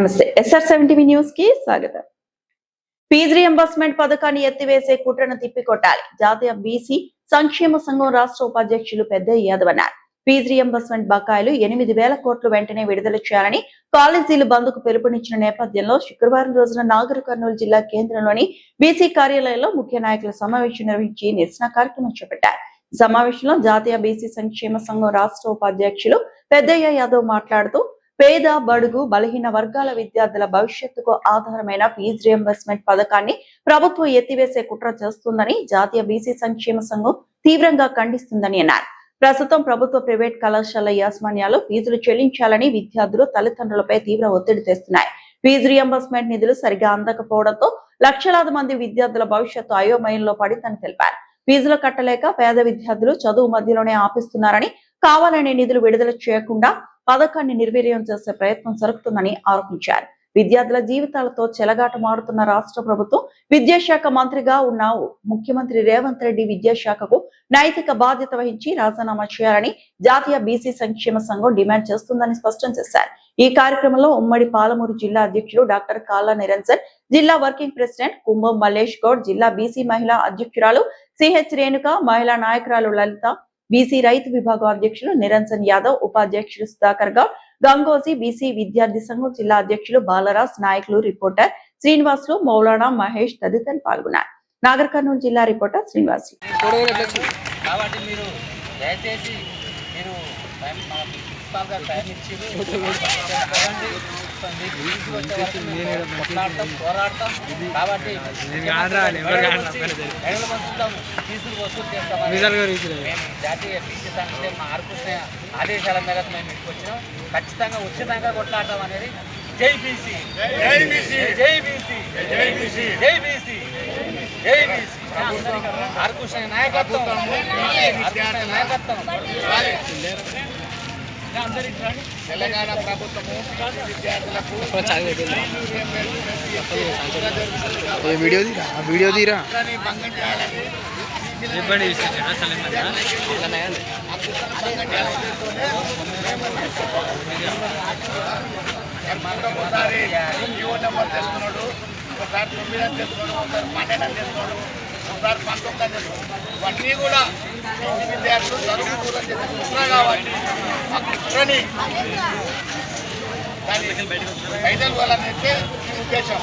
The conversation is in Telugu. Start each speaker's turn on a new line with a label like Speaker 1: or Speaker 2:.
Speaker 1: నమస్తే SR7 న్యూస్ కి స్వాగతం. ఫీజు రియంబర్స్మెంట్ పథకాన్ని ఎత్తివేసే కుట్రను తిప్పికొట్టాలి. జాతీయ బీసీ సంక్షేమ సంఘం రాష్ట్ర ఉపాధ్యక్షులు పెద్దయ్య యాదవ్ అన్నారు. ఫీజు రియంబర్స్మెంట్ బకాయిలు 8,000 కోట్లు వెంటనే విడుదల చేయాలని కాలేజీలు బంద్కు పిలుపునిచ్చిన నేపథ్యంలో శుక్రవారం రోజున నాగర్ కర్నూలు జిల్లా కేంద్రంలోని బీసీ కార్యాలయంలో ముఖ్య నాయకుల సమావేశం నిర్వహించి నిరసన కార్యక్రమం చేపట్టారు. సమావేశంలో జాతీయ బీసీ సంక్షేమ సంఘం రాష్ట్ర ఉపాధ్యక్షులు పెద్దయ్య యాదవ్ మాట్లాడుతూ పేద బడుగు బలహీన వర్గాల విద్యార్థుల భవిష్యత్తుకు ఆధారమైన ఫీజు రియంబర్స్మెంట్ పథకాన్ని ప్రభుత్వం ఎత్తివేసే కుట్ర చేస్తుందని జాతీయ బీసీ సంక్షేమ సంఘం తీవ్రంగా ఖండిస్తుందని అన్నారు. ప్రస్తుతం ప్రభుత్వ ప్రైవేట్ కళాశాల యాజమాన్యాలు ఫీజులు చెల్లించాలని విద్యార్థులు తల్లిదండ్రులపై తీవ్ర ఒత్తిడి తెస్తున్నాయి. ఫీజు రియంబర్స్మెంట్ నిధులు సరిగా అందకపోవడంతో లక్షలాది మంది విద్యార్థుల భవిష్యత్తు అయోమయంలో పడిందని తెలిపారు. ఫీజులు కట్టలేక పేద విద్యార్థులు చదువు మధ్యలోనే ఆపిస్తున్నారని, కావాలనే నిధులు విడుదల చేయకుండా పథకాన్ని నిర్వీర్యం చేసే ప్రయత్నం జరుగుతుందని ఆరోపించారు. విద్యార్థుల జీవితాలతో చెలగాటమాడుతున్న రాష్ట్ర ప్రభుత్వం విద్యాశాఖ మంత్రిగా ఉన్న ముఖ్యమంత్రి రేవంత్ రెడ్డి విద్యాశాఖకు నైతిక బాధ్యత వహించి రాజీనామా చేయాలని జాతీయ బీసీ సంక్షేమ సంఘం డిమాండ్ చేస్తుందని స్పష్టం చేశారు. ఈ కార్యక్రమంలో ఉమ్మడి పాలమూరు జిల్లా అధ్యక్షుడు డాక్టర్ కాళ్ళ నిరంజన్, జిల్లా వర్కింగ్ ప్రెసిడెంట్ కుంభం మల్లేష్ గౌడ్, జిల్లా బీసీ మహిళా అధ్యక్షురాలు సిహెచ్ రేణుక, మహిళా నాయకురాలు లలిత, బీసీ రైతు విభాగం అధ్యక్షులు నిరంజన్ యాదవ్, ఉపాధ్యక్షులు సుధాకర్ గౌడ్, గంగోజీ, బీసీ విద్యార్థి సంఘం జిల్లా అధ్యక్షులు బాలరాజ్, నాయకులు రిపోర్టర్ శ్రీనివాసులు, మౌలానా మహేష్ తదితరులు పాల్గొన్నారు. నాగర్ కర్నూలు జిల్లా రిపోర్టర్ శ్రీనివాసులు.
Speaker 2: పోరాడతాం కాబట్టి ఫీజులు వసూలు చేస్తామని జాతీయ బీసీ సంక్షేమ ఆర్కృష్ణ ఆదేశాల మేరకు మేము ఇక్కడికి వచ్చినాం. ఖచ్చితంగా వచ్చినాక కొట్లాడటం అనేది జై బీసీ, జై బీసీ, జై బీసీ, జై బీసీ, జై బీసీ, జై బీసీ. ఆర్కృష్ణ నాయకత్వం, నాయకత్వం తెలంగాణ ప్రభుత్వము విద్యార్థులకు
Speaker 3: వీడియో తీరా
Speaker 2: భంగం చేయాలని ఒకసారి జీవో నెంబర్ తెస్తున్నాడు, ఒకసారి 9 అని తెస్తున్నాడు, ఒకసారి 12 అని తెస్తున్నాడు, ఒకసారి 19 అని తెస్తున్నాడు. ఇవన్నీ కూడా విద్యార్థులు చదువు కుట్ర కావాలి. ఆ కుట్రని దాన్ని బయటకు వెళ్ళాలంటే ఉద్దేశం.